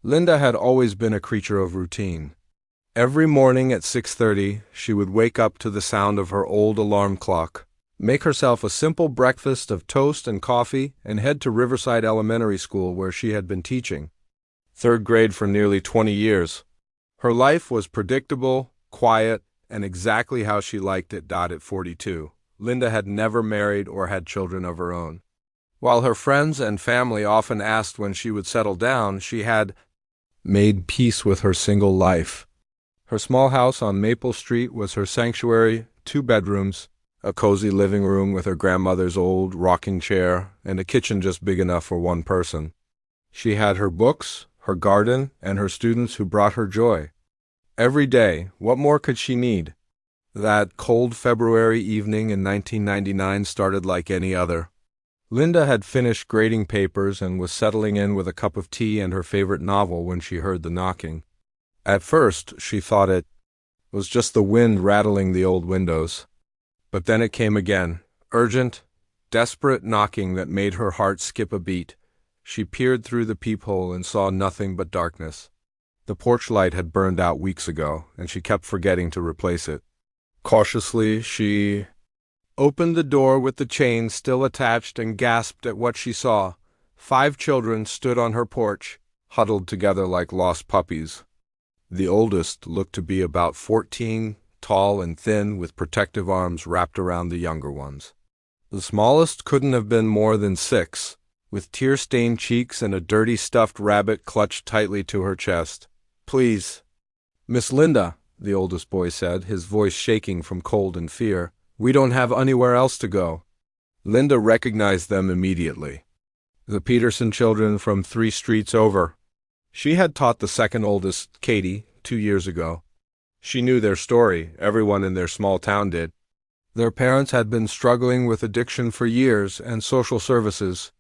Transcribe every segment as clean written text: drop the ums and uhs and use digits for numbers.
Linda had always been a creature of routine. Every morning at 6:30, she would wake up to the sound of her old alarm clock, make herself a simple breakfast of toast and coffee, and head to Riverside Elementary School where she had been teaching. Third grade for nearly 20 years. Her life was predictable, quiet, and exactly how she liked it. At 42, Linda had never married or had children of her own. While her friends and family often asked when she would settle down, she had made peace with her single life. Her small house on Maple Street was her sanctuary, 2 bedrooms, a cozy living room with her grandmother's old rocking chair, and a kitchen just big enough for one person. She had her books, her garden, and her students who brought her joy. Every day, what more could she need? That cold February evening in 1999 started like any other. Linda had finished grading papers and was settling in with a cup of tea and her favorite novel when she heard the knocking. At first, she thought it was just the wind rattling the old windows. But then it came again, urgent, desperate knocking that made her heart skip a beat. She peered through the peephole and saw nothing but darkness. The porch light had burned out weeks ago, and she kept forgetting to replace it. Cautiously, she opened the door with the chain still attached and gasped at what she saw. 5 children stood on her porch, huddled together like lost puppies. The oldest looked to be about 14, tall and thin, with protective arms wrapped around the younger ones. The smallest couldn't have been more than 6, with tear-stained cheeks and a dirty stuffed rabbit clutched tightly to her chest. "Please, Miss Linda," the oldest boy said, his voice shaking from cold and fear. "We don't have anywhere else to go." Linda recognized them immediately. The Peterson children from 3 streets over. She had taught the second oldest, Katie, 2 years ago. She knew their story. Everyone in their small town did. Their parents had been struggling with addiction for years, and social services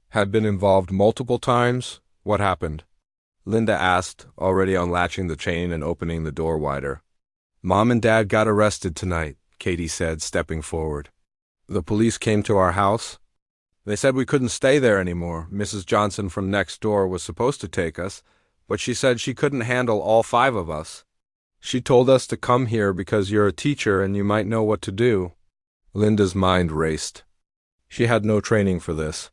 had been involved multiple times. "What happened?" Linda asked, already unlatching the chain and opening the door wider. "Mom and Dad got arrested tonight," Katie said, stepping forward. "The police came to our house. They said we couldn't stay there anymore. Mrs. Johnson from next door was supposed to take us, but she said she couldn't handle all 5 of us. She told us to come here because you're a teacher and you might know what to do." Linda's mind raced. She had no training for this.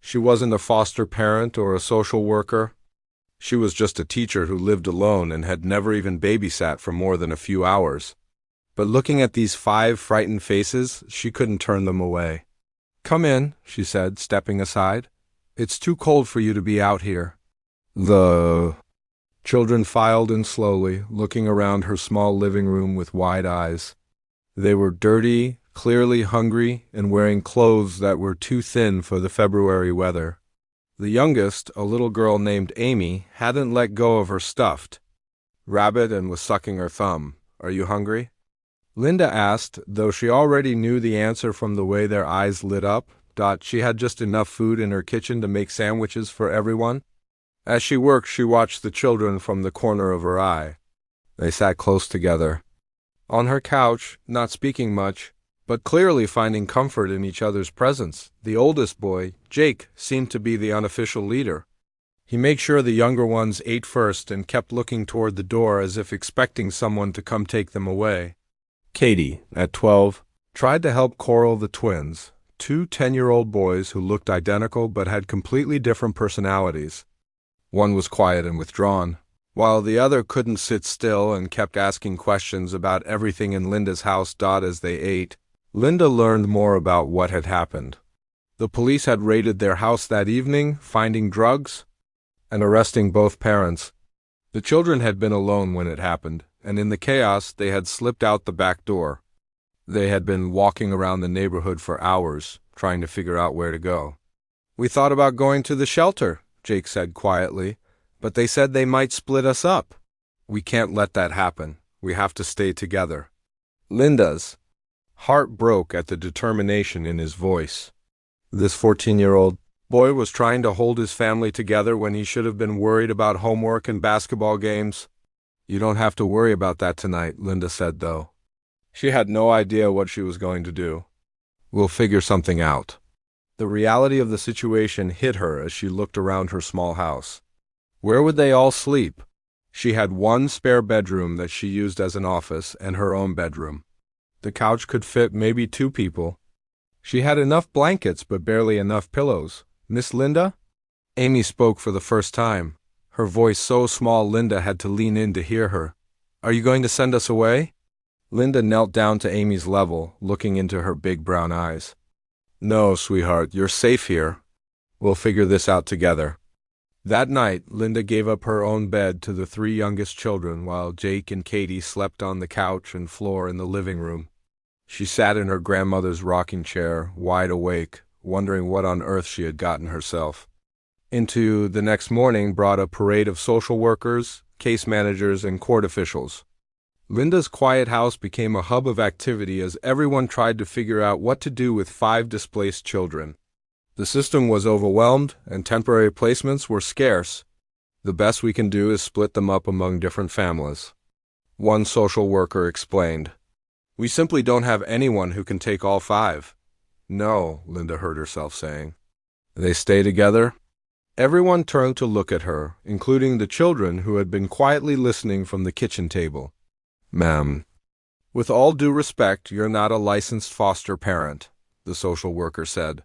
She wasn't a foster parent or a social worker. She was just a teacher who lived alone and had never even babysat for more than a few hours. But looking at these 5 frightened faces, she couldn't turn them away. "Come in," she said, stepping aside. "It's too cold for you to be out here." The children filed in slowly, looking around her small living room with wide eyes. They were dirty, clearly hungry, and wearing clothes that were too thin for the February weather. The youngest, a little girl named Amy, hadn't let go of her stuffed rabbit and was sucking her thumb. "Are you hungry?" Linda asked, though she already knew the answer from the way their eyes lit up. She had just enough food in her kitchen to make sandwiches for everyone. As she worked, she watched the children from the corner of her eye. They sat close together on her couch, not speaking much, but clearly finding comfort in each other's presence. The oldest boy, Jake, seemed to be the unofficial leader. He made sure the younger ones ate first and kept looking toward the door as if expecting someone to come take them away. Katie, at 12, tried to help Coral the twins, 2 10-year-old boys who looked identical but had completely different personalities. One was quiet and withdrawn, while the other couldn't sit still and kept asking questions about everything in Linda's house. As they ate, Linda learned more about what had happened. The police had raided their house that evening, finding drugs and arresting both parents. The children had been alone when it happened, and in the chaos they had slipped out the back door. They had been walking around the neighborhood for hours, trying to figure out where to go. "We thought about going to the shelter," Jake said quietly, "but they said they might split us up." "We can't let that happen. We have to stay together." Linda's heart broke at the determination in his voice. This 14-year-old boy was trying to hold his family together when he should have been worried about homework and basketball games. "You don't have to worry about that tonight," Linda said, though. She had no idea what she was going to do. "We'll figure something out." The reality of the situation hit her as she looked around her small house. Where would they all sleep? She had one spare bedroom that she used as an office and her own bedroom. The couch could fit maybe 2 people. She had enough blankets but barely enough pillows. Miss Linda? Amy spoke for the first time, her voice so small Linda had to lean in to hear her. Are you going to send us away? Linda knelt down to Amy's level, looking into her big brown eyes. No, sweetheart, you're safe here. We'll figure this out together. That night, Linda gave up her own bed to the 3 youngest children while Jake and Katie slept on the couch and floor in the living room. She sat in her grandmother's rocking chair, wide awake, wondering what on earth she had gotten herself into. The next morning brought a parade of social workers, case managers, and court officials. Linda's quiet house became a hub of activity as everyone tried to figure out what to do with 5 displaced children. The system was overwhelmed, and temporary placements were scarce. The best we can do is split them up among different families. One social worker explained. We simply don't have anyone who can take all 5. No, Linda heard herself saying. They stay together? Everyone turned to look at her, including the children who had been quietly listening from the kitchen table. Ma'am, with all due respect, you're not a licensed foster parent, the social worker said.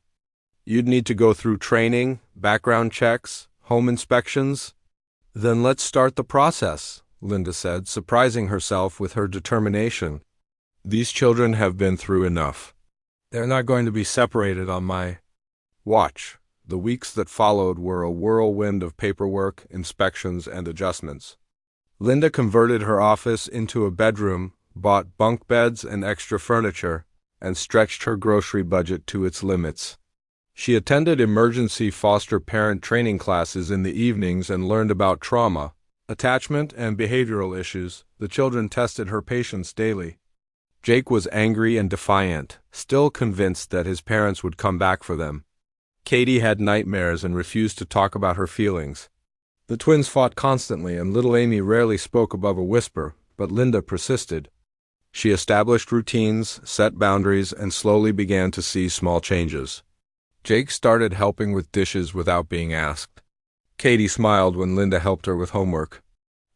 You'd need to go through training, background checks, home inspections. Then let's start the process, Linda said, surprising herself with her determination. These children have been through enough. They're not going to be separated on my watch. The weeks that followed were a whirlwind of paperwork, inspections, and adjustments. Linda converted her office into a bedroom, bought bunk beds and extra furniture, and stretched her grocery budget to its limits. She attended emergency foster parent training classes in the evenings and learned about trauma, attachment, and behavioral issues. The children tested her patience daily. Jake was angry and defiant, still convinced that his parents would come back for them. Katie had nightmares and refused to talk about her feelings. The twins fought constantly, and little Amy rarely spoke above a whisper, but Linda persisted. She established routines, set boundaries, and slowly began to see small changes. Jake started helping with dishes without being asked. Katie smiled when Linda helped her with homework.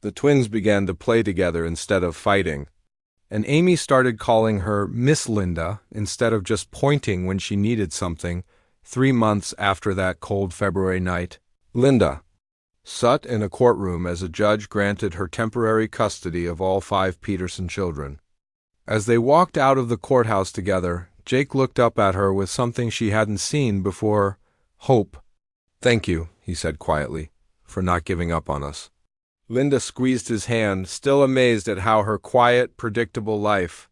The twins began to play together instead of fighting. And Amy started calling her Miss Linda instead of just pointing when she needed something. 3 months after that cold February night, Linda sat in a courtroom as a judge granted her temporary custody of all 5 Peterson children. As they walked out of the courthouse together, Jake looked up at her with something she hadn't seen before: hope. Thank you, he said quietly, for not giving up on us. Linda squeezed his hand, still amazed at how her quiet, predictable life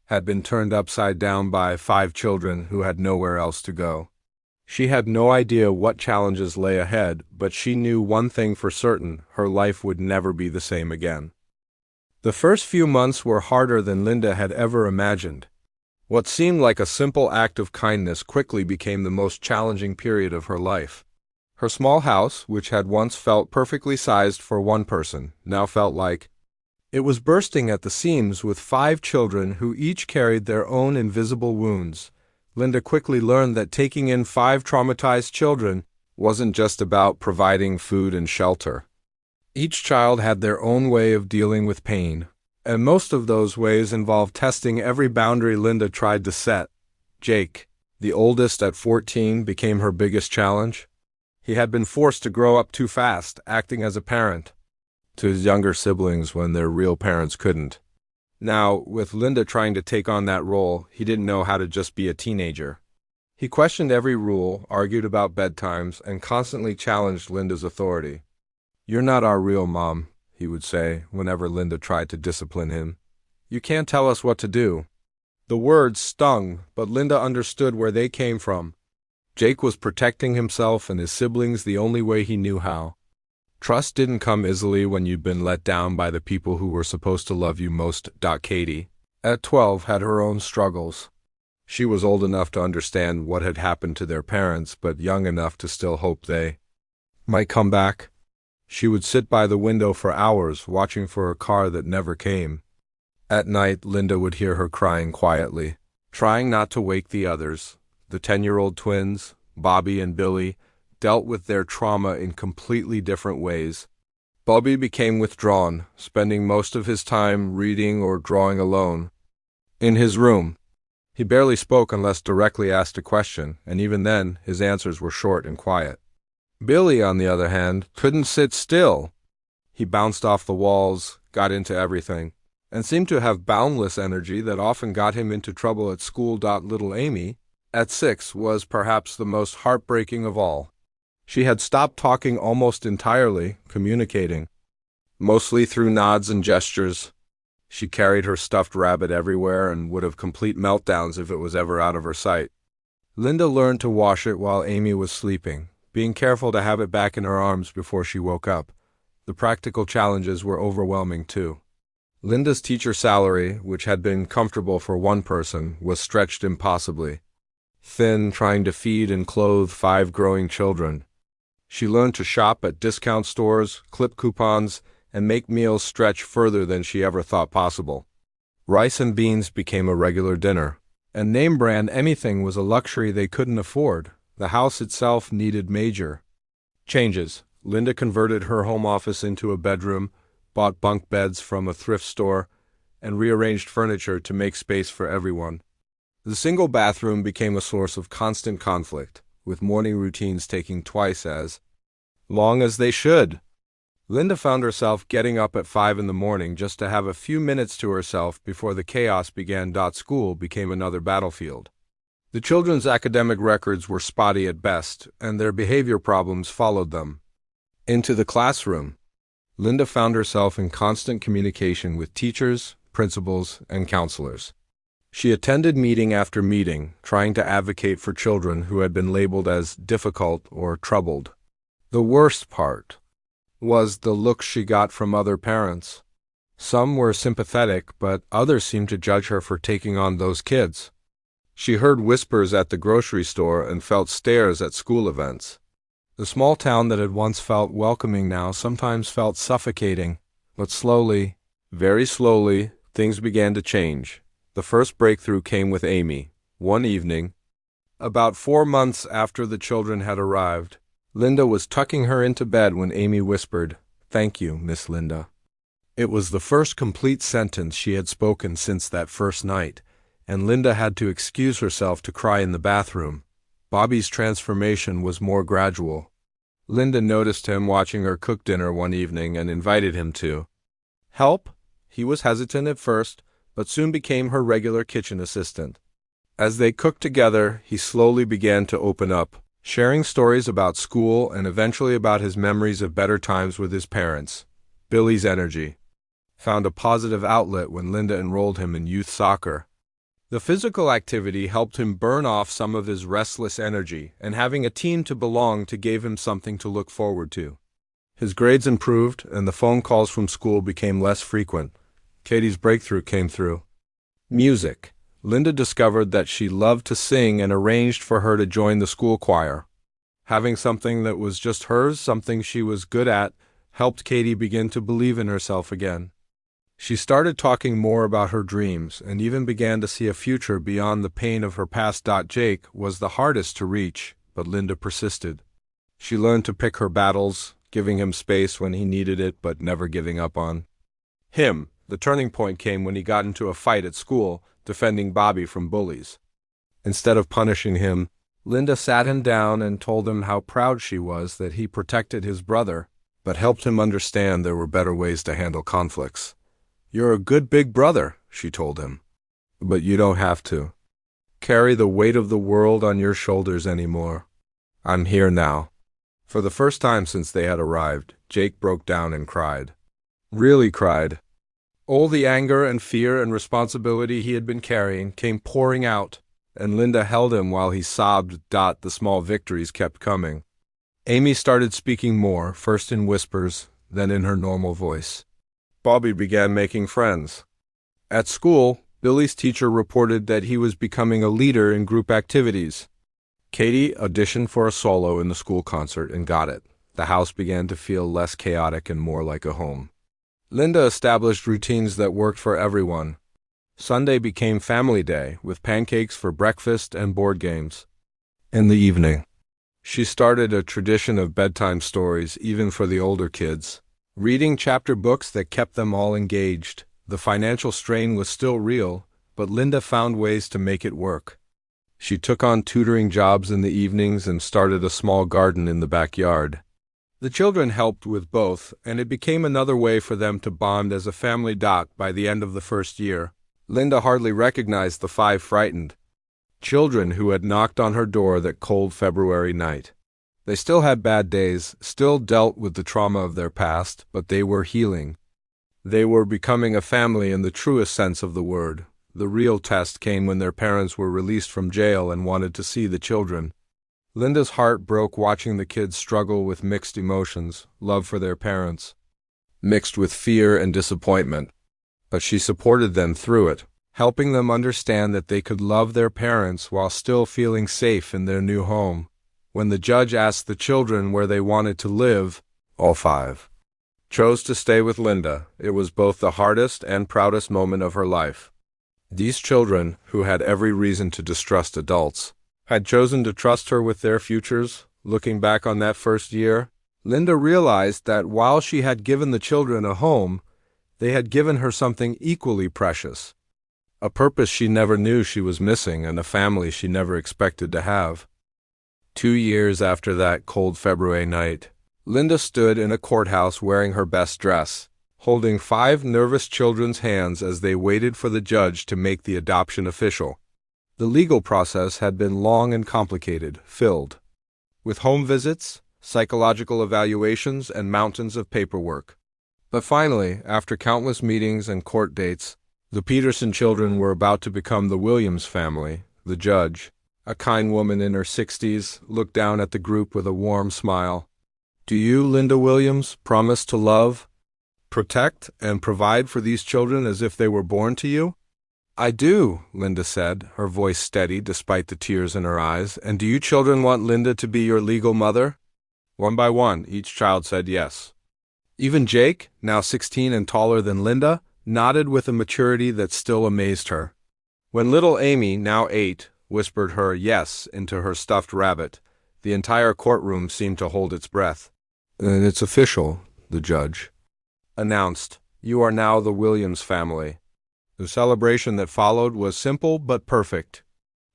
had been turned upside down by 5 children who had nowhere else to go. She had no idea what challenges lay ahead, but she knew one thing for certain: her life would never be the same again. The first few months were harder than Linda had ever imagined. What seemed like a simple act of kindness quickly became the most challenging period of her life. Her small house, which had once felt perfectly sized for one person, now felt like it was bursting at the seams with 5 children who each carried their own invisible wounds. Linda quickly learned that taking in 5 traumatized children wasn't just about providing food and shelter. Each child had their own way of dealing with pain, and most of those ways involved testing every boundary Linda tried to set. Jake, the oldest at 14, became her biggest challenge. He had been forced to grow up too fast, acting as a parent to his younger siblings when their real parents couldn't. Now, with Linda trying to take on that role, he didn't know how to just be a teenager. He questioned every rule, argued about bedtimes, and constantly challenged Linda's authority. "You're not our real mom," he would say whenever Linda tried to discipline him. "You can't tell us what to do." The words stung, but Linda understood where they came from. Jake was protecting himself and his siblings the only way he knew how. Trust didn't come easily when you'd been let down by the people who were supposed to love you most. Katie, at 12, had her own struggles. She was old enough to understand what had happened to their parents, but young enough to still hope they might come back. She would sit by the window for hours, watching for a car that never came. At night, Linda would hear her crying quietly, trying not to wake the others. The 10-year-old twins, Bobby and Billy, dealt with their trauma in completely different ways. Bobby became withdrawn, spending most of his time reading or drawing alone. In his room, he barely spoke unless directly asked a question, and even then, his answers were short and quiet. Billy, on the other hand, couldn't sit still. He bounced off the walls, got into everything, and seemed to have boundless energy that often got him into trouble at school. Little Amy, at 6, was perhaps the most heartbreaking of all. She had stopped talking almost entirely, communicating, mostly through nods and gestures. She carried her stuffed rabbit everywhere and would have complete meltdowns if it was ever out of her sight. Linda learned to wash it while Amy was sleeping, being careful to have it back in her arms before she woke up. The practical challenges were overwhelming too. Linda's teacher salary, which had been comfortable for one person, was stretched impossibly. Thin, trying to feed and clothe 5 growing children. She learned to shop at discount stores, clip coupons, and make meals stretch further than she ever thought possible. Rice and beans became a regular dinner, and name-brand anything was a luxury they couldn't afford. The house itself needed major changes. Linda converted her home office into a bedroom, bought bunk beds from a thrift store, and rearranged furniture to make space for everyone. The single bathroom became a source of constant conflict, with morning routines taking twice as long as they should. Linda found herself getting up at 5 in the morning just to have a few minutes to herself before the chaos began. School became another battlefield. The children's academic records were spotty at best, and their behavior problems followed them into the classroom. Linda found herself in constant communication with teachers, principals, and counselors. She attended meeting after meeting, trying to advocate for children who had been labeled as difficult or troubled. The worst part was the looks she got from other parents. Some were sympathetic, but others seemed to judge her for taking on those kids. She heard whispers at the grocery store and felt stares at school events. The small town that had once felt welcoming now sometimes felt suffocating, but slowly, very slowly, things began to change. The first breakthrough came with Amy. One evening, about 4 months after the children had arrived, Linda was tucking her into bed when Amy whispered, "Thank you, Miss Linda." It was the first complete sentence she had spoken since that first night, and Linda had to excuse herself to cry in the bathroom. Bobby's transformation was more gradual. Linda noticed him watching her cook dinner one evening and invited him to help. He was hesitant at first, but soon became her regular kitchen assistant. As they cooked together, he slowly began to open up, sharing stories about school and eventually about his memories of better times with his parents. Billy's energy found a positive outlet when Linda enrolled him in youth soccer. The physical activity helped him burn off some of his restless energy, and having a team to belong to gave him something to look forward to. His grades improved, and the phone calls from school became less frequent. Katie's breakthrough came through music. Linda discovered that she loved to sing and arranged for her to join the school choir. Having something that was just hers, something she was good at, helped Katie begin to believe in herself again. She started talking more about her dreams and even began to see a future beyond the pain of her past. Jake was the hardest to reach, but Linda persisted. She learned to pick her battles, giving him space when he needed it but never giving up on him. The turning point came when he got into a fight at school, defending Bobby from bullies. Instead of punishing him, Linda sat him down and told him how proud she was that he protected his brother, but helped him understand there were better ways to handle conflicts. "You're a good big brother," she told him, "but you don't have to carry the weight of the world on your shoulders anymore. I'm here now." For the first time since they had arrived, Jake broke down and cried. Really cried. All the anger and fear and responsibility he had been carrying came pouring out, and Linda held him while he sobbed. The small victories kept coming. Amy started speaking more, first in whispers, then in her normal voice. Bobby began making friends. At school, Billy's teacher reported that he was becoming a leader in group activities. Katie auditioned for a solo in the school concert and got it. The house began to feel less chaotic and more like a home. Linda established routines that worked for everyone. Sunday became family day, with pancakes for breakfast and board games. In the evening, She started a tradition of bedtime stories even for the older kids, reading chapter books that kept them all engaged. The financial strain was still real, but Linda found ways to make it work. She took on tutoring jobs in the evenings and started a small garden in the backyard. The children helped with both, and it became another way for them to bond as a family. By the end of the first year, Linda hardly recognized the 5 frightened children who had knocked on her door that cold February night. They still had bad days, still dealt with the trauma of their past, but they were healing. They were becoming a family in the truest sense of the word. The real test came when their parents were released from jail and wanted to see the children. Linda's heart broke watching the kids struggle with mixed emotions, love for their parents, mixed with fear and disappointment. But she supported them through it, helping them understand that they could love their parents while still feeling safe in their new home. When the judge asked the children where they wanted to live, all 5 chose to stay with Linda. It was both the hardest and proudest moment of her life. These children, who had every reason to distrust adults, had chosen to trust her with their futures. Looking back on that first year, Linda realized that while she had given the children a home, they had given her something equally precious, a purpose she never knew she was missing and a family she never expected to have. 2 years after that cold February night, Linda stood in a courthouse wearing her best dress, holding 5 nervous children's hands as they waited for the judge to make the adoption official. The legal process had been long and complicated, filled with home visits, psychological evaluations, and mountains of paperwork. But finally, after countless meetings and court dates, the Peterson children were about to become the Williams family. The judge, a kind woman in her 60s, looked down at the group with a warm smile. "Do you, Linda Williams, promise to love, protect, and provide for these children as if they were born to you?" "I do," Linda said, her voice steady despite the tears in her eyes. "And do you children want Linda to be your legal mother?" One by one, each child said yes. Even Jake, now 16 and taller than Linda, nodded with a maturity that still amazed her. When little Amy, now 8, whispered her yes into her stuffed rabbit, the entire courtroom seemed to hold its breath. "And it's official," the judge announced. "You are now the Williams family." The celebration that followed was simple but perfect.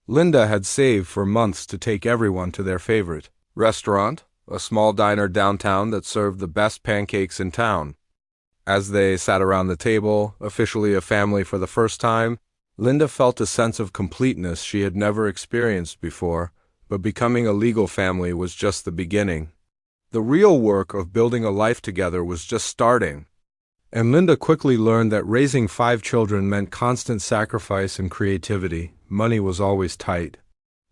Linda had saved for months to take everyone to their favorite restaurant, a small diner downtown that served the best pancakes in town. As they sat around the table, officially a family for the first time, Linda felt a sense of completeness she had never experienced before, but becoming a legal family was just the beginning. The real work of building a life together was just starting. And Linda quickly learned that raising 5 children meant constant sacrifice and creativity. Money was always tight.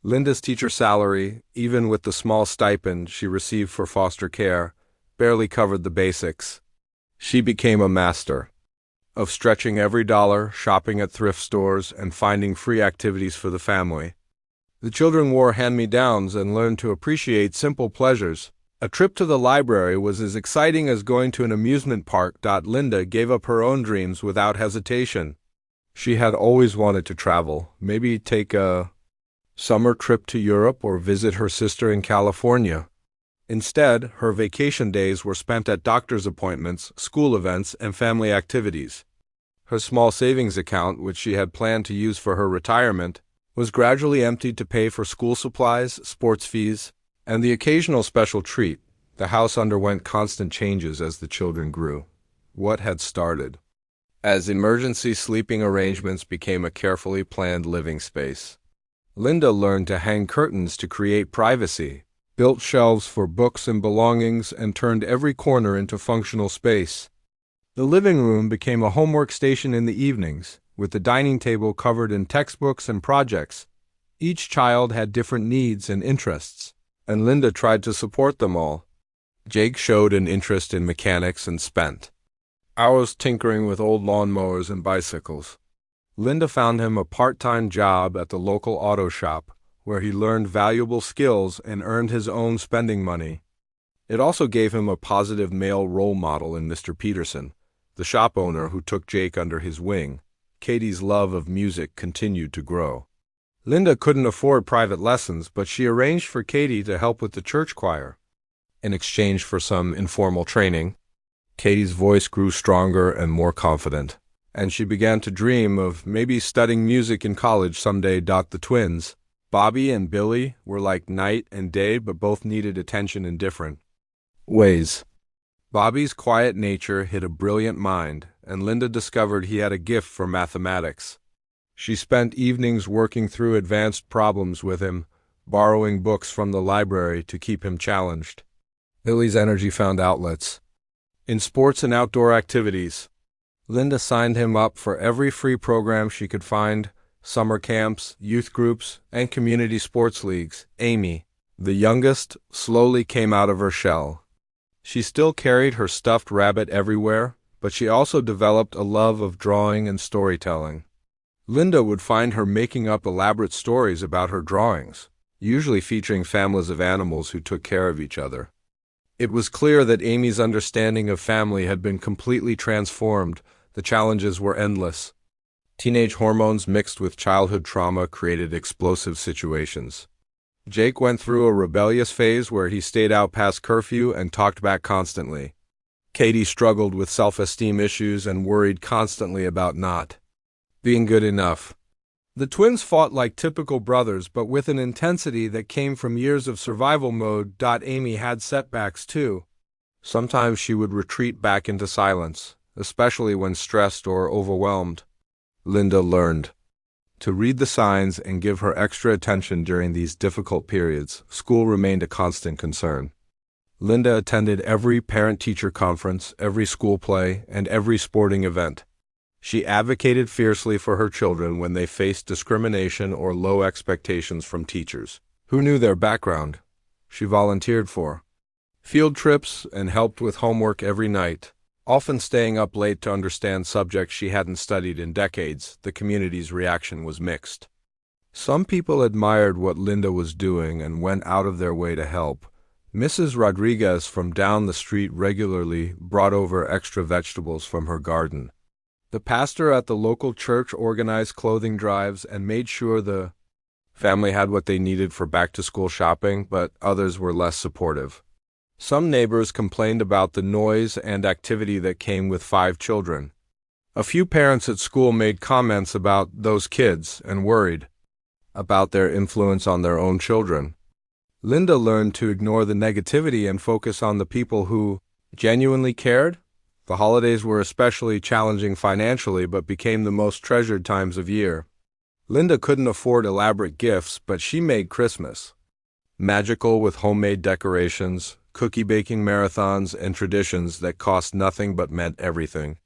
Linda's teacher salary, even with the small stipend she received for foster care, barely covered the basics. She became a master of stretching every dollar, shopping at thrift stores, and finding free activities for the family. The children wore hand-me-downs and learned to appreciate simple pleasures. A trip to the library was as exciting as going to an amusement park. Linda gave up her own dreams without hesitation. She had always wanted to travel, maybe take a summer trip to Europe or visit her sister in California. Instead, her vacation days were spent at doctor's appointments, school events, and family activities. Her small savings account, which she had planned to use for her retirement, was gradually emptied to pay for school supplies, sports fees, and the occasional special treat. The house underwent constant changes as the children grew. What had started as emergency sleeping arrangements became a carefully planned living space. Linda learned to hang curtains to create privacy, built shelves for books and belongings, and turned every corner into functional space. The living room became a homework station in the evenings, with the dining table covered in textbooks and projects. Each child had different needs and interests, and Linda tried to support them all. Jake showed an interest in mechanics and spent hours tinkering with old lawnmowers and bicycles. Linda found him a part-time job at the local auto shop, where he learned valuable skills and earned his own spending money. It also gave him a positive male role model in Mr. Peterson, the shop owner who took Jake under his wing. Katie's love of music continued to grow. Linda couldn't afford private lessons, but she arranged for Katie to help with the church choir. In exchange for some informal training, Katie's voice grew stronger and more confident, and she began to dream of maybe studying music in college someday. The twins, Bobby and Billy, were like night and day, but both needed attention in different ways. Bobby's quiet nature hid a brilliant mind, and Linda discovered he had a gift for mathematics. She spent evenings working through advanced problems with him, borrowing books from the library to keep him challenged. Billy's energy found outlets in sports and outdoor activities. Linda signed him up for every free program she could find: summer camps, youth groups, and community sports leagues. Amy, the youngest, slowly came out of her shell. She still carried her stuffed rabbit everywhere, but she also developed a love of drawing and storytelling. Linda would find her making up elaborate stories about her drawings, usually featuring families of animals who took care of each other. It was clear that Amy's understanding of family had been completely transformed. The challenges were endless. Teenage hormones mixed with childhood trauma created explosive situations. Jake went through a rebellious phase where he stayed out past curfew and talked back constantly. Katie struggled with self-esteem issues and worried constantly about not being good enough. The twins fought like typical brothers, but with an intensity that came from years of survival mode. Amy had setbacks too. Sometimes she would retreat back into silence, especially when stressed or overwhelmed. Linda learned to read the signs and give her extra attention during these difficult periods. School remained a constant concern. Linda attended every parent-teacher conference, every school play, and every sporting event. She advocated fiercely for her children when they faced discrimination or low expectations from teachers who knew their background. She volunteered for field trips and helped with homework every night, often staying up late to understand subjects she hadn't studied in decades. The community's reaction was mixed. Some people admired what Linda was doing and went out of their way to help. Mrs. Rodriguez from down the street regularly brought over extra vegetables from her garden. The pastor at the local church organized clothing drives and made sure the family had what they needed for back-to-school shopping, but others were less supportive. Some neighbors complained about the noise and activity that came with 5 children. A few parents at school made comments about those kids and worried about their influence on their own children. Linda learned to ignore the negativity and focus on the people who genuinely cared. The holidays were especially challenging financially, but became the most treasured times of year. Linda couldn't afford elaborate gifts, but she made Christmas magical with homemade decorations, cookie baking marathons, and traditions that cost nothing but meant everything.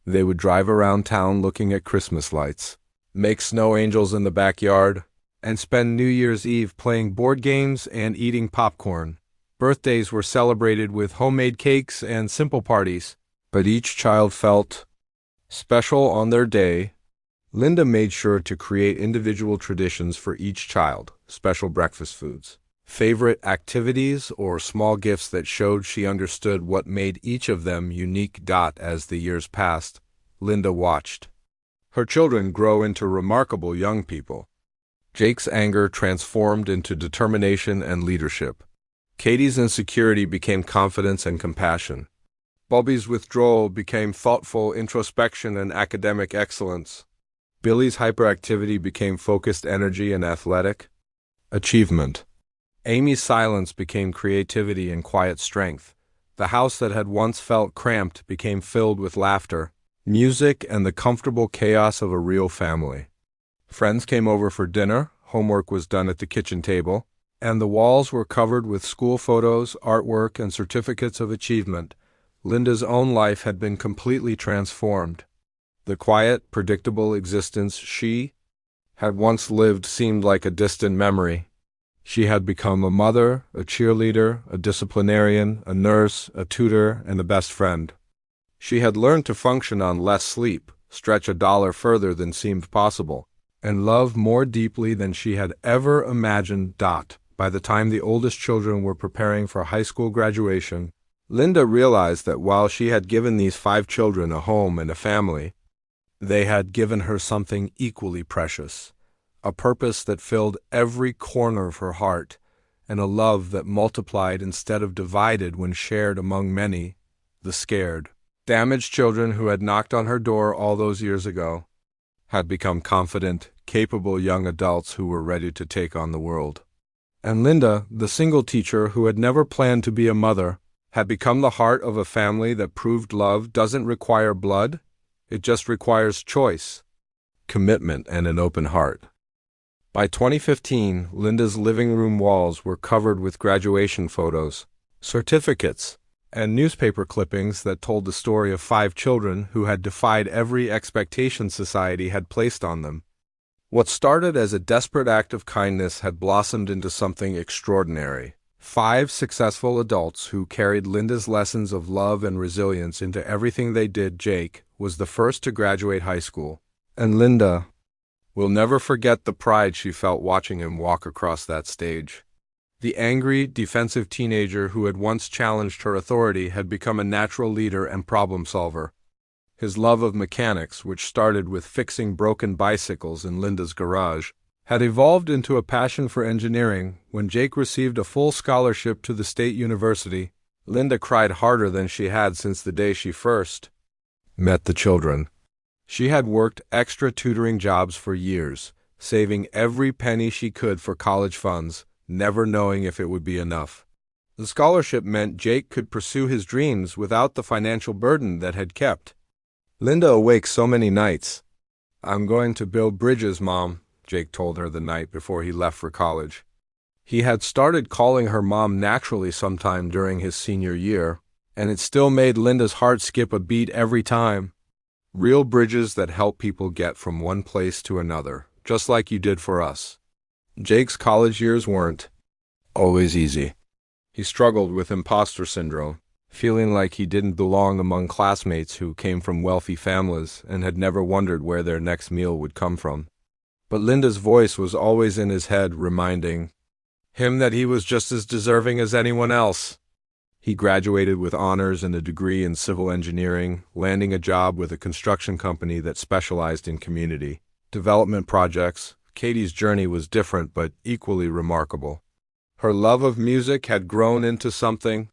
They would drive around town looking at Christmas lights, make snow angels in the backyard, and spend New Year's Eve playing board games and eating popcorn. Birthdays were celebrated with homemade cakes and simple parties, but each child felt special on their day. Linda made sure to create individual traditions for each child: special breakfast foods, favorite activities, or small gifts that showed she understood what made each of them unique. As the years passed, Linda watched her children grow into remarkable young people. Jake's anger transformed into determination and leadership. Katie's insecurity became confidence and compassion. Bobby's withdrawal became thoughtful introspection and academic excellence. Billy's hyperactivity became focused energy and athletic achievement. Amy's silence became creativity and quiet strength. The house that had once felt cramped became filled with laughter, music, and the comfortable chaos of a real family. Friends came over for dinner, homework was done at the kitchen table, and the walls were covered with school photos, artwork, and certificates of achievement. Linda's own life had been completely transformed. The quiet, predictable existence she had once lived seemed like a distant memory. She had become a mother, a cheerleader, a disciplinarian, a nurse, a tutor, and a best friend. She had learned to function on less sleep, stretch $1 further than seemed possible, and love more deeply than she had ever imagined. By the time the oldest children were preparing for high school graduation, Linda realized that while she had given these 5 children a home and a family, they had given her something equally precious: a purpose that filled every corner of her heart, and a love that multiplied instead of divided when shared among many, the scared, damaged children who had knocked on her door all those years ago, had become confident, capable young adults who were ready to take on the world. And Linda, the single teacher who had never planned to be a mother, had become the heart of a family that proved love doesn't require blood, it just requires choice, commitment, and an open heart. By 2015, Linda's living room walls were covered with graduation photos, certificates, and newspaper clippings that told the story of 5 children who had defied every expectation society had placed on them. What started as a desperate act of kindness had blossomed into something extraordinary. 5 successful adults who carried Linda's lessons of love and resilience into everything they did. Jake was the first to graduate high school, and Linda will never forget the pride she felt watching him walk across that stage. The angry, defensive teenager who had once challenged her authority had become a natural leader and problem solver. His love of mechanics, which started with fixing broken bicycles in Linda's garage, had evolved into a passion for engineering. When Jake received a full scholarship to the state university, Linda cried harder than she had since the day she first met the children. She had worked extra tutoring jobs for years, saving every penny she could for college funds, never knowing if it would be enough. The scholarship meant Jake could pursue his dreams without the financial burden that had kept Linda awake so many nights. "I'm going to build bridges, Mom," Jake told her the night before he left for college. He had started calling her Mom naturally sometime during his senior year, and it still made Linda's heart skip a beat every time. Real bridges that help people get from one place to another, just like you did for us. Jake's college years weren't always easy. He struggled with imposter syndrome, feeling like he didn't belong among classmates who came from wealthy families and had never wondered where their next meal would come from. But Linda's voice was always in his head, reminding him that he was just as deserving as anyone else. He graduated with honors and a degree in civil engineering, landing a job with a construction company that specialized in community development projects. Katie's journey was different but equally remarkable. Her love of music had grown into something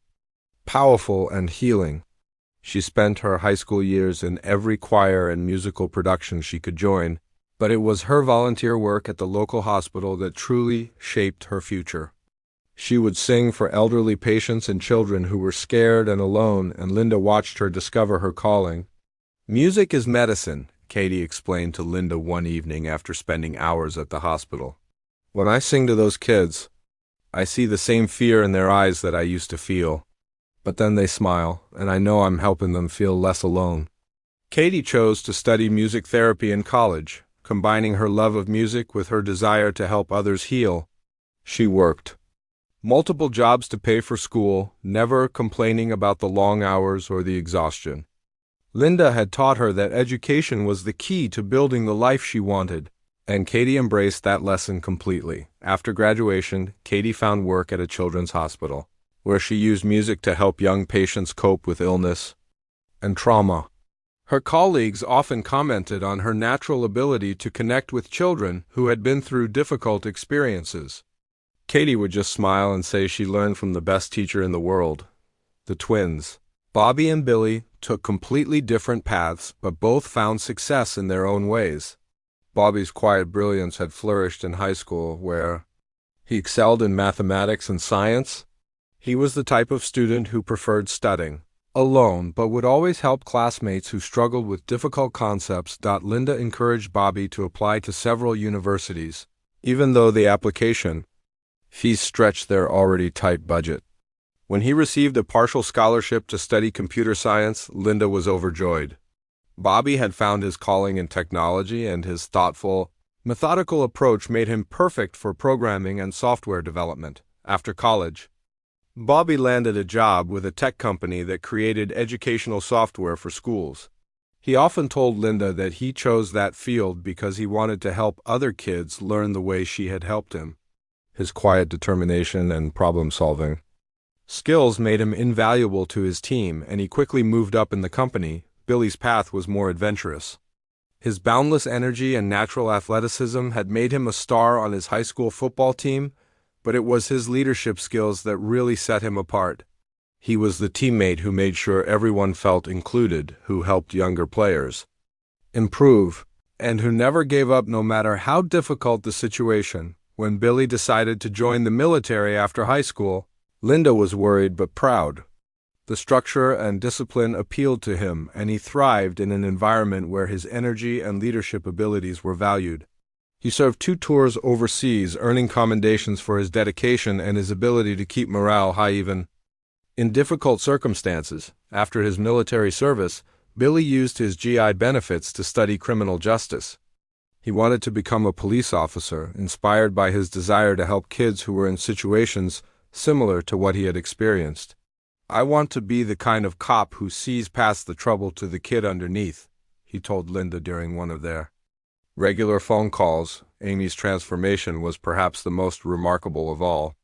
powerful and healing. She spent her high school years in every choir and musical production she could join, but it was her volunteer work at the local hospital that truly shaped her future. She would sing for elderly patients and children who were scared and alone, and Linda watched her discover her calling. "Music is medicine," Katie explained to Linda one evening after spending hours at the hospital. "When I sing to those kids, I see the same fear in their eyes that I used to feel. But then they smile, and I know I'm helping them feel less alone." Katie chose to study music therapy in college, combining her love of music with her desire to help others heal. She worked multiple jobs to pay for school, never complaining about the long hours or the exhaustion. Linda had taught her that education was the key to building the life she wanted, and Katie embraced that lesson completely. After graduation, Katie found work at a children's hospital, where she used music to help young patients cope with illness and trauma. Her colleagues often commented on her natural ability to connect with children who had been through difficult experiences. Katie would just smile and say she learned from the best teacher in the world. The twins, Bobby and Billy, took completely different paths, but both found success in their own ways. Bobby's quiet brilliance had flourished in high school, where he excelled in mathematics and science. He was the type of student who preferred studying alone, but would always help classmates who struggled with difficult concepts. Linda encouraged Bobby to apply to several universities, even though the application fees stretched their already tight budget. When he received a partial scholarship to study computer science, Linda was overjoyed. Bobby had found his calling in technology, and his thoughtful, methodical approach made him perfect for programming and software development. After college, Bobby landed a job with a tech company that created educational software for schools. He often told Linda that he chose that field because he wanted to help other kids learn the way she had helped him. His quiet determination and problem-solving skills made him invaluable to his team, and he quickly moved up in the company. Billy's path was more adventurous. His boundless energy and natural athleticism had made him a star on his high school football team, but it was his leadership skills that really set him apart. He was the teammate who made sure everyone felt included, who helped younger players improve, and who never gave up no matter how difficult the situation. When Billy decided to join the military after high school, Linda was worried but proud. The structure and discipline appealed to him, and he thrived in an environment where his energy and leadership abilities were valued. He served 2 tours overseas, earning commendations for his dedication and his ability to keep morale high even in difficult circumstances. After his military service, Billy used his GI benefits to study criminal justice. He wanted to become a police officer, inspired by his desire to help kids who were in situations similar to what he had experienced. "I want to be the kind of cop who sees past the trouble to the kid underneath," he told Linda during one of their regular phone calls. Amy's transformation was perhaps the most remarkable of all.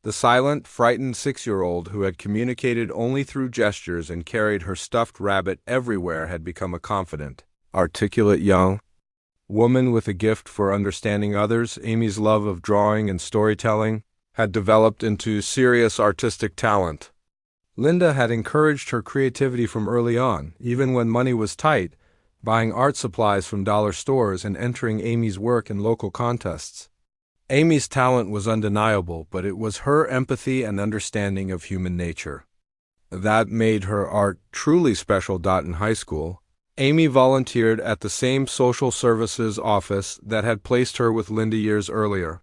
The silent, frightened 6-year-old who had communicated only through gestures and carried her stuffed rabbit everywhere had become a confident, articulate young woman with a gift for understanding others. Amy's love of drawing and storytelling had developed into serious artistic talent. Linda had encouraged her creativity from early on, even when money was tight, buying art supplies from dollar stores and entering Amy's work in local contests. Amy's talent was undeniable, but it was her empathy and understanding of human nature that made her art truly special. In high school, Amy volunteered at the same social services office that had placed her with Linda years earlier.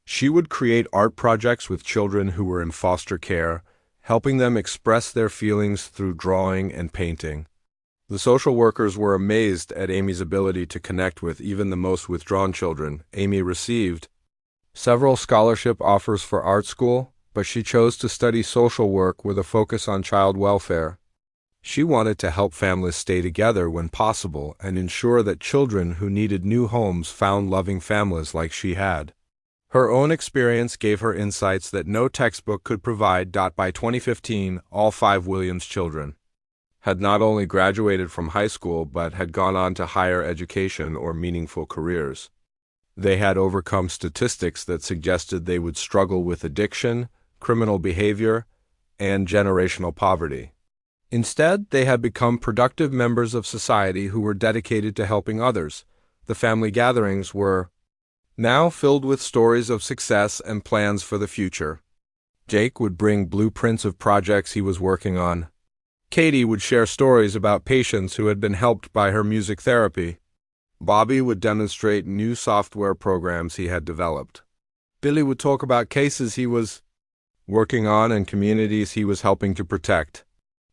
She would create art projects with children who were in foster care, helping them express their feelings through drawing and painting. The social workers were amazed at Amy's ability to connect with even the most withdrawn children. Amy received several scholarship offers for art school, but she chose to study social work with a focus on child welfare. She wanted to help families stay together when possible and ensure that children who needed new homes found loving families like she had. Her own experience gave her insights that no textbook could provide. By 2015, all 5 Williams children had not only graduated from high school but had gone on to higher education or meaningful careers. They had overcome statistics that suggested they would struggle with addiction, criminal behavior, and generational poverty. Instead, they had become productive members of society who were dedicated to helping others. The family gatherings were now filled with stories of success and plans for the future. Jake would bring blueprints of projects he was working on. Katie would share stories about patients who had been helped by her music therapy. Bobby would demonstrate new software programs he had developed. Billy would talk about cases he was working on and communities he was helping to protect.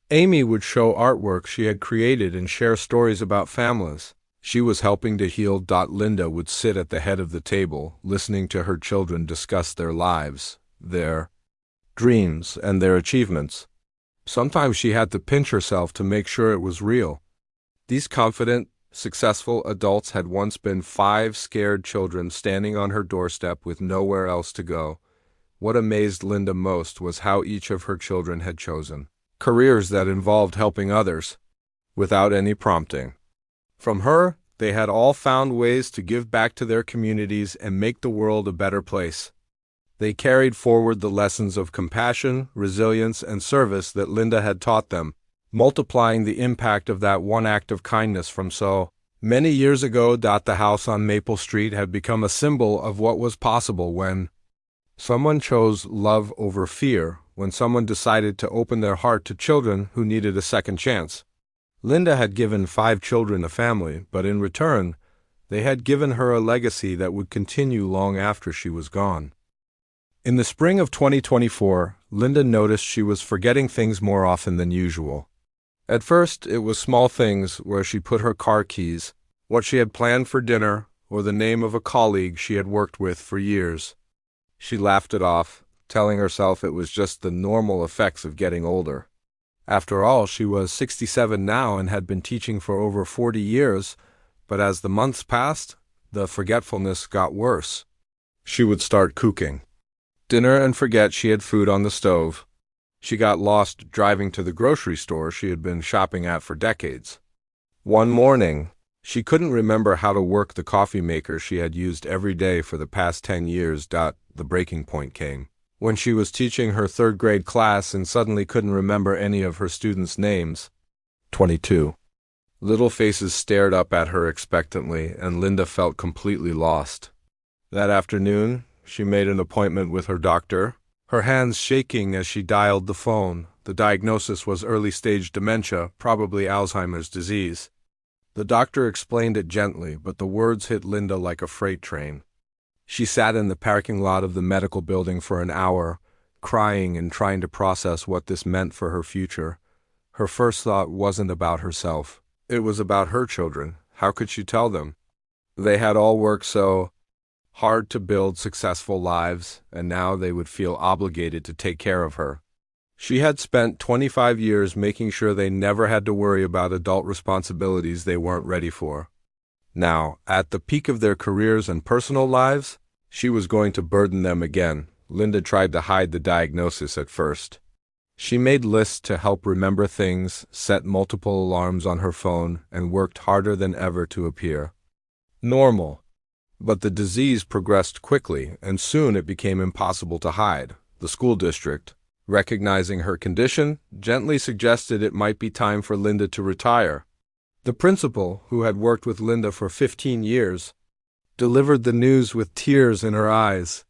Amy would show artwork she had created and share stories about families she was helping to heal. Linda would sit at the head of the table, listening to her children discuss their lives, their dreams, and their achievements. Sometimes she had to pinch herself to make sure it was real. These confident, successful adults had once been 5 scared children standing on her doorstep with nowhere else to go. What amazed Linda most was how each of her children had chosen careers that involved helping others, without any prompting. From her, they had all found ways to give back to their communities and make the world a better place. They carried forward the lessons of compassion, resilience, and service that Linda had taught them, multiplying the impact of that one act of kindness from so many years ago. The house on Maple Street had become a symbol of what was possible when someone chose love over fear, when someone decided to open their heart to children who needed a second chance. Linda had given 5 children a family, but in return, they had given her a legacy that would continue long after she was gone. In the spring of 2024, Linda noticed she was forgetting things more often than usual. At first, it was small things where she put her car keys, what she had planned for dinner, or the name of a colleague she had worked with for years. She laughed it off, telling herself it was just the normal effects of getting older. After all, she was 67 now and had been teaching for over 40 years, but as the months passed, the forgetfulness got worse. She would start cooking dinner and forget she had food on the stove. She got lost driving to the grocery store she had been shopping at for decades. One morning, She couldn't remember how to work the coffee maker she had used every day for the past 10 years. The breaking point came when she was teaching her third-grade class and suddenly couldn't remember any of her students' names. 22. Little faces stared up at her expectantly, and Linda felt completely lost. That afternoon, she made an appointment with her doctor, her hands shaking as she dialed the phone. The diagnosis was early-stage dementia, probably Alzheimer's disease. The doctor explained it gently, but the words hit Linda like a freight train. She sat in the parking lot of the medical building for an hour, crying and trying to process what this meant for her future. Her first thought wasn't about herself. It was about her children. How could she tell them? They had all worked so hard to build successful lives, and now they would feel obligated to take care of her. She had spent 25 years making sure they never had to worry about adult responsibilities they weren't ready for. Now, at the peak of their careers and personal lives, she was going to burden them again. Linda tried to hide the diagnosis at first. She made lists to help remember things, set multiple alarms on her phone, and worked harder than ever to appear normal. But the disease progressed quickly, and soon it became impossible to hide. The school district, recognizing her condition, gently suggested it might be time for Linda to retire. The principal, who had worked with Linda for 15 years, delivered the news with tears in her eyes.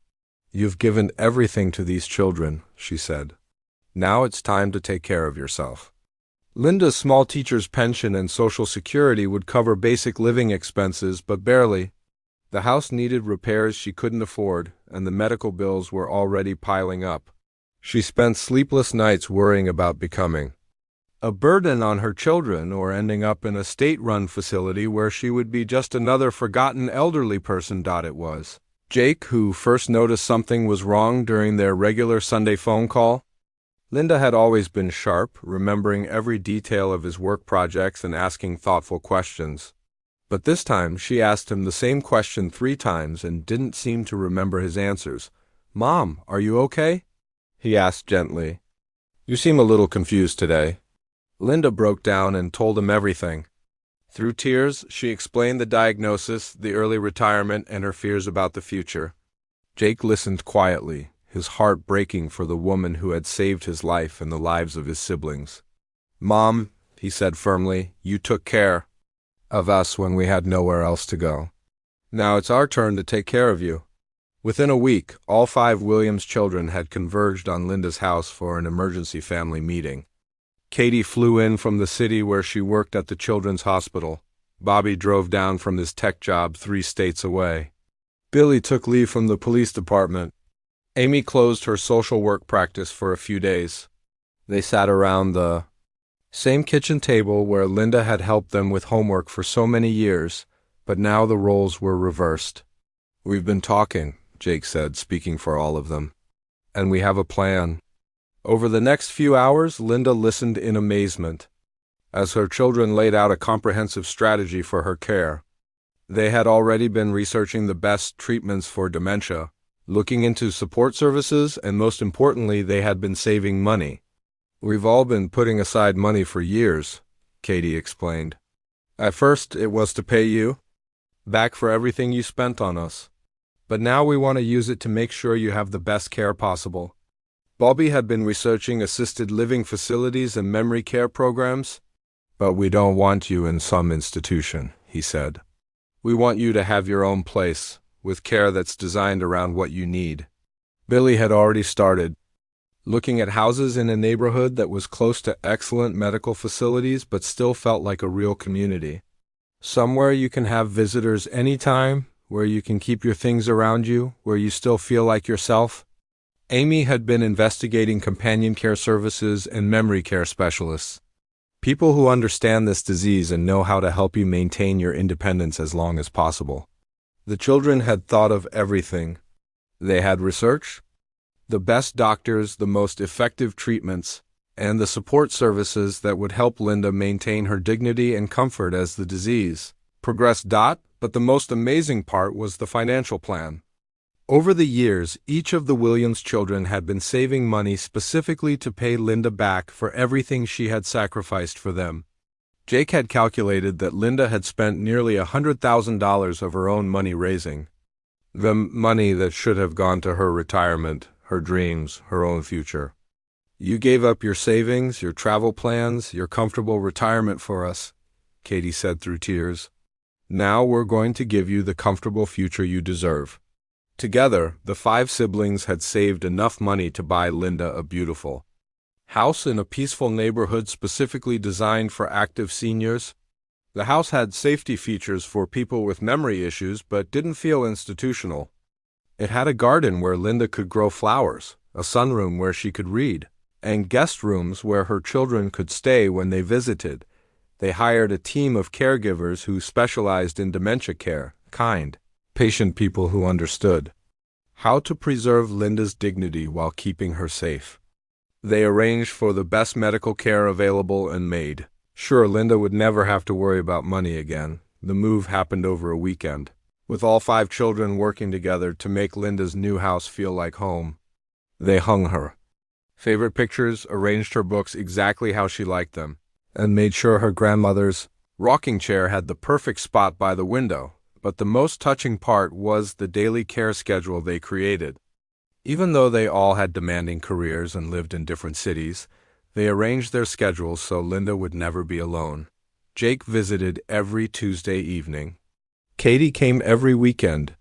"You've given everything to these children," she said. "Now it's time to take care of yourself." Linda's small teacher's pension and Social Security would cover basic living expenses, but barely. The house needed repairs she couldn't afford, and the medical bills were already piling up. She spent sleepless nights worrying about becoming a burden on her children or ending up in a state-run facility where she would be just another forgotten elderly person. It was Jake who first noticed something was wrong during their regular Sunday phone call. Linda had always been sharp, remembering every detail of his work projects and asking thoughtful questions. But this time she asked him the same question 3 times and didn't seem to remember his answers. "Mom, are you okay?" he asked gently. "You seem a little confused today." Linda broke down and told him everything. Through tears, she explained the diagnosis, the early retirement, and her fears about the future. Jake listened quietly, his heart breaking for the woman who had saved his life and the lives of his siblings. "Mom," he said firmly, "you took care of us when we had nowhere else to go. Now it's our turn to take care of you." Within a week, all 5 Williams children had converged on Linda's house for an emergency family meeting. Katie flew in from the city where she worked at the children's hospital. Bobby drove down from his tech job 3 states away. Billy took leave from the police department. Amy closed her social work practice for a few days. They sat around the same kitchen table where Linda had helped them with homework for so many years, but now the roles were reversed. "We've been talking," Jake said, speaking for all of them, "and we have a plan." Over the next few hours, Linda listened in amazement as her children laid out a comprehensive strategy for her care. They had already been researching the best treatments for dementia, looking into support services, and most importantly, they had been saving money. "We've all been putting aside money for years," Katie explained. "At first, it was to pay you back for everything you spent on us. But now we want to use it to make sure you have the best care possible." Bobby had been researching assisted living facilities and memory care programs. "But we don't want you in some institution," he said. "We want you to have your own place, with care that's designed around what you need." Billy had already started looking at houses in a neighborhood that was close to excellent medical facilities but still felt like a real community. Somewhere you can have visitors anytime, where you can keep your things around you, where you still feel like yourself. Amy had been investigating companion care services and memory care specialists, people who understand this disease and know how to help you maintain your independence as long as possible. The children had thought of everything. They had research, the best doctors, the most effective treatments, and the support services that would help Linda maintain her dignity and comfort as the disease progressed. But the most amazing part was the financial plan. Over the years, each of the Williams children had been saving money specifically to pay Linda back for everything she had sacrificed for them. Jake had calculated that Linda had spent nearly $100,000 of her own money raising. The money that should have gone to her retirement, her dreams, her own future. You gave up your savings, your travel plans, your comfortable retirement for us, Katie said through tears. Now we're going to give you the comfortable future you deserve. Together, the 5 siblings had saved enough money to buy Linda a beautiful house in a peaceful neighborhood specifically designed for active seniors. The house had safety features for people with memory issues but didn't feel institutional. It had a garden where Linda could grow flowers, a sunroom where she could read, and guest rooms where her children could stay when they visited. They hired a team of caregivers who specialized in dementia care, kind, patient people who understood how to preserve Linda's dignity while keeping her safe. They arranged for the best medical care available and made sure Linda would never have to worry about money again. The move happened over a weekend, with all 5 children working together to make Linda's new house feel like home. They hung her favorite pictures, arranged her books exactly how she liked them, and made sure her grandmother's rocking chair had the perfect spot by the window. But the most touching part was the daily care schedule they created. Even though they all had demanding careers and lived in different cities, they arranged their schedules so Linda would never be alone. Jake visited every Tuesday evening. Katie came every weekend.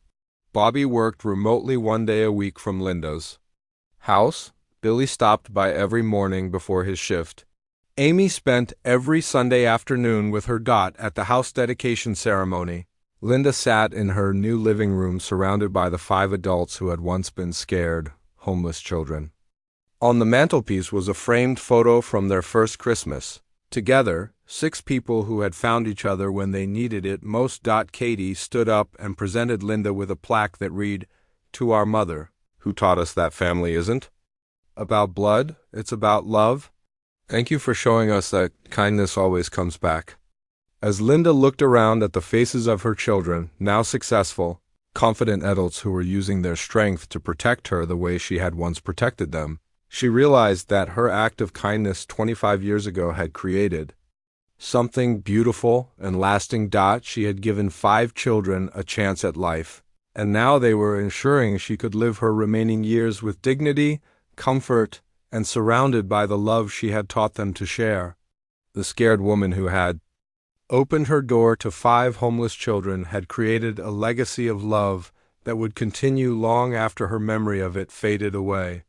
Bobby worked remotely 1 day a week from Linda's house. Billy stopped by every morning before his shift. Amy spent every Sunday afternoon with her Dot at the house dedication ceremony. Linda sat in her new living room surrounded by the 5 adults who had once been scared, homeless children. On the mantelpiece was a framed photo from their first Christmas. Together, 6 people who had found each other when they needed it most. Katie stood up and presented Linda with a plaque that read, "To our mother, who taught us that family isn't about blood, it's about love. Thank you for showing us that kindness always comes back." As Linda looked around at the faces of her children, now successful, confident adults who were using their strength to protect her the way she had once protected them, she realized that her act of kindness 25 years ago had created something beautiful and lasting. She had given 5 children a chance at life, and now they were ensuring she could live her remaining years with dignity, comfort, and surrounded by the love she had taught them to share. The scared woman who had opened her door to 5 homeless children had created a legacy of love that would continue long after her memory of it faded away.